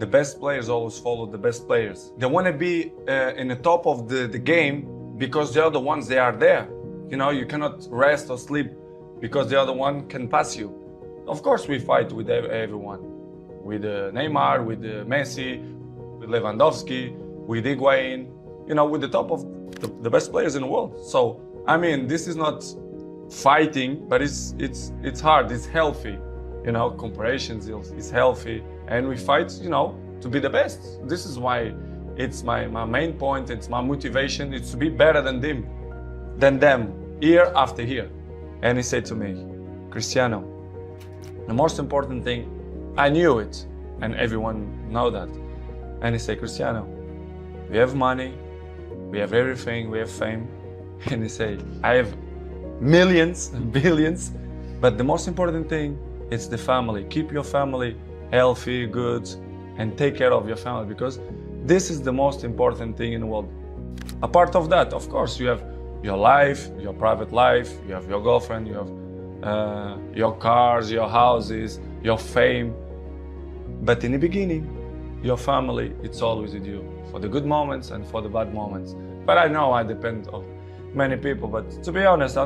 The best players always follow the best players. They want to be in the top of the game because the other ones, they are there. You know, you cannot rest or sleep because the other one can pass you. Of course, we fight with everyone. With Neymar, with Messi, with Lewandowski, with Higuain, you know, with the top of the best players in the world. So, I mean, this is not fighting, but it's hard, it's healthy. You know, comparisons is healthy, and we fight, you know, to be the best. This is why it's my main point, it's my motivation, it's to be better than them, year after year. And he said to me, Cristiano, the most important thing, I knew it, and everyone know that. And he said, Cristiano, we have money, we have everything, we have fame. And he said, I have millions, billions, but the most important thing, it's the family. Keep your family healthy, good, and take care of your family, because this is the most important thing in the world. Apart of that, of course, you have your life, your private life, you have your girlfriend, you have your cars, your houses, your fame. But in the beginning, your family, it's always with you, for the good moments and for the bad moments. But I know I depend on many people, but to be honest,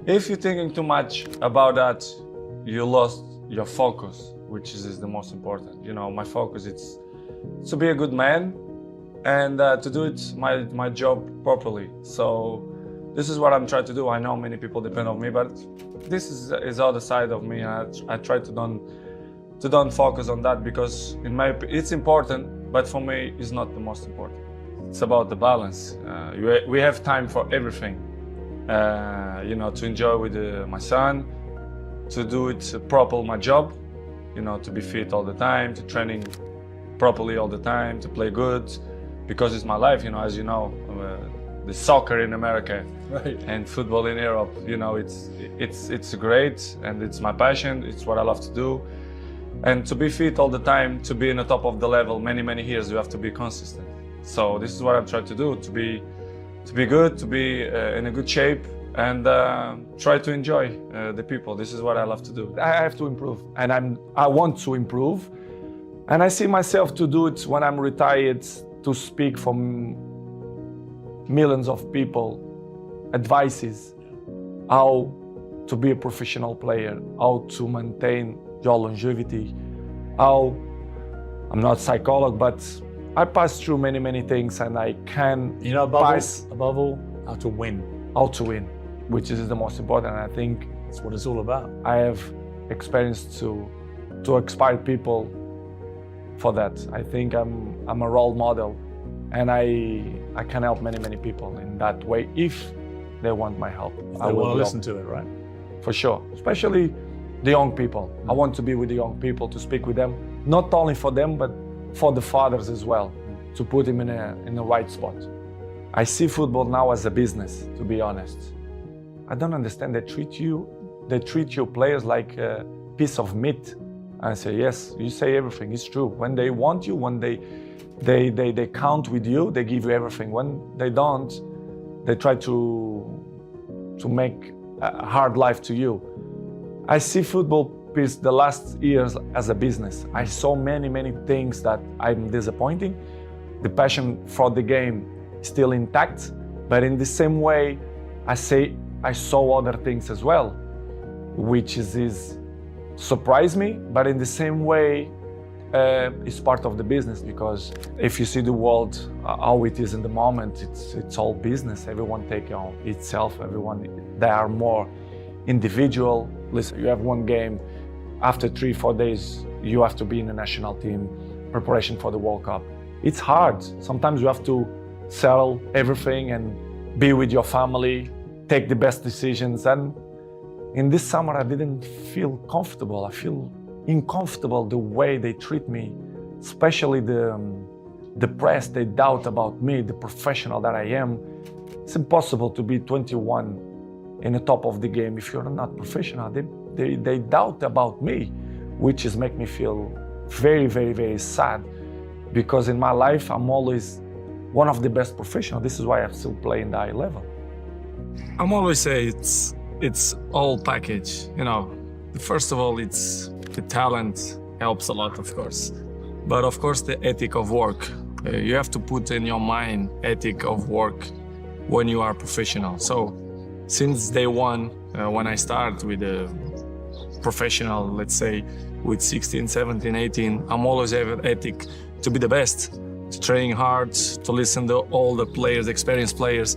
if you're thinking too much about that, you lost your focus, which is the most important. You know, my focus is to be a good man and to do it my job properly. So this is what I'm trying to do. I know many people depend on me, but this is other side of me. I try to don't focus on that, because it's important, but for me it's not the most important. It's about the balance. We have time for everything. You know, to enjoy with my son, to do it proper, my job, you know, to be fit all the time, to training properly all the time, to play good, because it's my life, you know, as you know, the soccer in America, right, and football in Europe, you know, it's great, and it's my passion, it's what I love to do. And to be fit all the time, to be in the top of the level many years, you have to be consistent. So this is what I'm trying to do, to be good, to be in a good shape, and try to enjoy the people. This is what I love to do. I have to improve, and I want to improve, and I see myself to do it when I'm retired, to speak for millions of people, advices, how to be a professional player, how to maintain your longevity, how, I'm not a psychologist, but I passed through many things, and I can, you know, above all, how to win, which is the most important. And I think that's what it's all about. I have experience to inspire people for that. I think I'm a role model, and I can help many people in that way if they want my help. If they want to listen to it, right? For sure, especially the young people. I want to be with the young people, to speak with them, not only for them, but for the fathers as well, to put them in the right spot. I see football now as a business, to be honest. I don't understand. They treat your players like a piece of meat. I say, yes, you say everything, it's true. When they want you, when they count with you, they give you everything. When they don't, they try to make a hard life to you. I see football, Piers, the last years as a business. I saw many things that I'm disappointing. The passion for the game is still intact, but in the same way, I saw other things as well, which is surprised me, but in the same way, it's part of the business, because if you see the world, how it is in the moment, it's all business. Everyone take on itself, they are more individual. Listen, you have one game, after 3-4 days, you have to be in the national team, preparation for the World Cup. It's hard. Sometimes you have to sell everything and be with your family, take the best decisions. And in this summer, I didn't feel comfortable. I feel uncomfortable the way they treat me, especially the press. They doubt about me, the professional that I am. It's impossible to be 21 in the top of the game if you're not professional. They doubt about me, which is make me feel very sad, because in my life I'm always one of the best professionals. This is why I'm still playing the high level. I'm always say it's all package. You know, first of all, it's the talent helps a lot, of course, But of course, the ethic of work. You have to put in your mind ethic of work when you are professional. So since day one, when I start with a professional, let's say with 16, 17, 18, I'm always have ethic to be the best, to train hard, to listen to all the players, experienced players.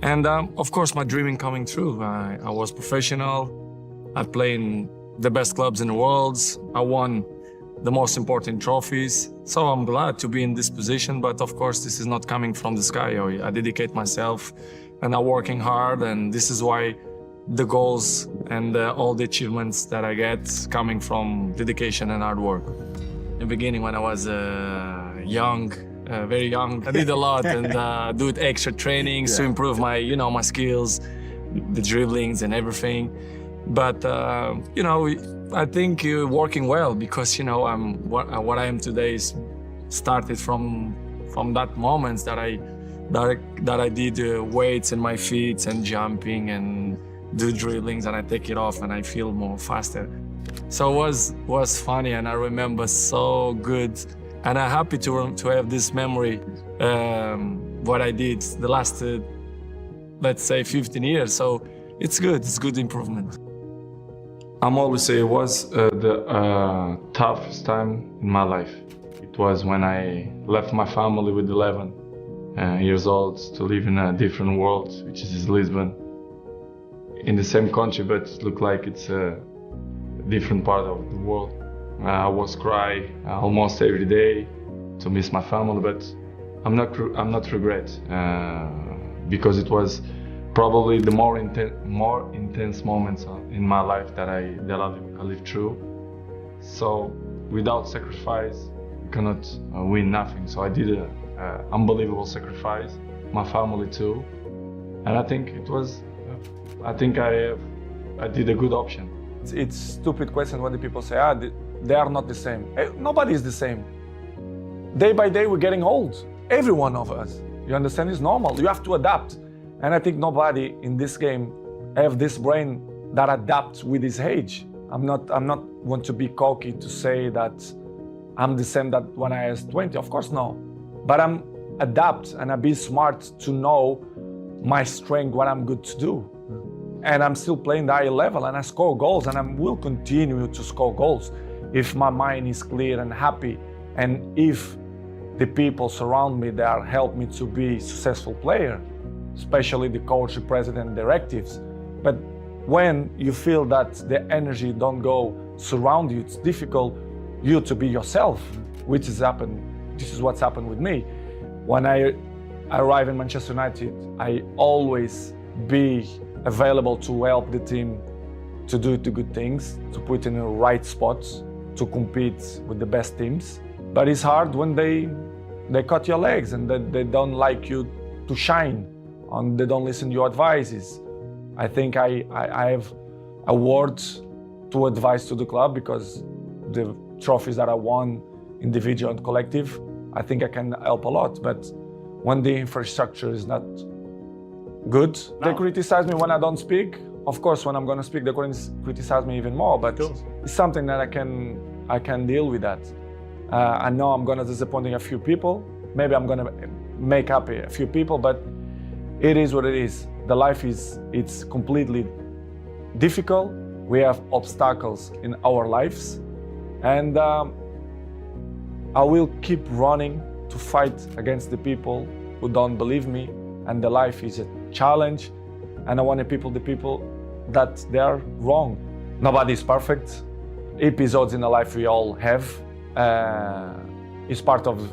And of course, my dreaming coming true. I was professional. I played in the best clubs in the world. I won the most important trophies. So I'm glad to be in this position, but of course, this is not coming from the sky. I dedicate myself and I'm working hard, and this is why the goals and all the achievements that I get coming from dedication and hard work. In the beginning, when I was young, very young, I did a lot and do extra trainings to improve my, my skills, the dribblings and everything. But I think you're working well because what I am today is started from that moment that I did weights in my feet and jumping and do dribblings, and I take it off and I feel more faster. So it was funny, and I remember so good, and I'm happy to have this memory. What I did the last let's say 15 years. So it's good improvement. I'm always say it was the toughest time in my life. It was when I left my family with 11 years old to live in a different world, which is Lisbon, in the same country, but it looked like it's a different part of the world. I was crying almost every day to miss my family, but I'm not regret because it was probably the more intense moments in my life that I lived through. So without sacrifice, you cannot win nothing. So I did an unbelievable sacrifice, my family too, and I think I did a good option. It's stupid question when the people say, they are not the same. Nobody is the same. Day by day, we're getting old. Every one of us. You understand? It's normal. You have to adapt. And I think nobody in this game have this brain that adapts with his age. I'm not want to be cocky to say that I'm the same that when I was 20. Of course, no. But I'm adapt and I be smart to know my strength, what I'm good to do. And I'm still playing the high level and I score goals and I will continue to score goals if my mind is clear and happy, and if the people surround me that help me to be a successful player, especially the coach, the president, directives. But when you feel that the energy don't go surround you, it's difficult you to be yourself, which has happened. This is what's happened with me. When I arrive in Manchester United, I always be available to help the team to do the good things, to put in the right spots, to compete with the best teams. But it's hard when they cut your legs and they don't like you to shine, and they don't listen to your advices. I think I have a word to advise to the club because the trophies that I won, individual and collective, I think I can help a lot. But when the infrastructure is not good, they criticize me when I don't speak. Of course, when I'm going to speak, they criticize me even more. But it's something that I can deal with that. I know I'm going to disappoint a few people. Maybe I'm going to make happy a few people, but it is what it is. The life it's completely difficult. We have obstacles in our lives, and I will keep running to fight against the people who don't believe me. And the life is a challenge, and I want the people that they are wrong. Nobody is perfect. Episodes in the life we all have is part of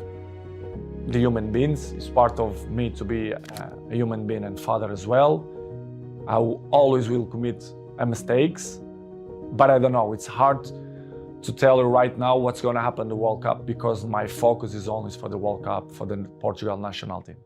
the human beings. It's part of me to be a human being and father as well. I always will commit mistakes, but I don't know. It's hard to tell you right now what's going to happen in the World Cup because my focus is always for the World Cup, for the Portugal national team.